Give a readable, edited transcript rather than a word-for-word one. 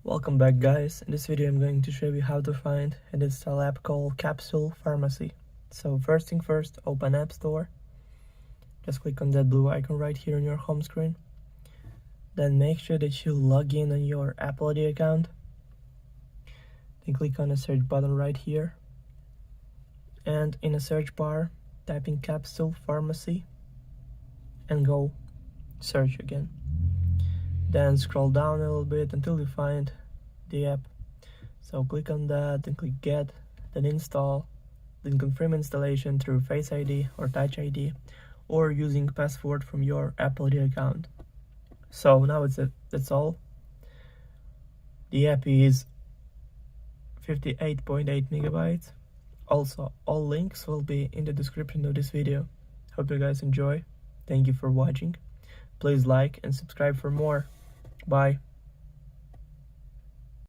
Welcome back, guys. In this video I'm going to show you how to find and install app called Capsule Pharmacy. So first thing first, open App Store. Just click on that blue icon right here on your home screen. Then make sure that you log in on your Apple ID account. Then click on the search button right here. And in the search bar, type in Capsule Pharmacy and go search again. Then scroll down a little bit until you find the app. So click on that, then click Get, then Install, then confirm installation through Face ID or Touch ID, or using password from your Apple ID account. So now that's all. The app is 58.8 megabytes. Also, all links will be in the description of this video. Hope you guys enjoy. Thank you for watching. Please like and subscribe for more. Bye.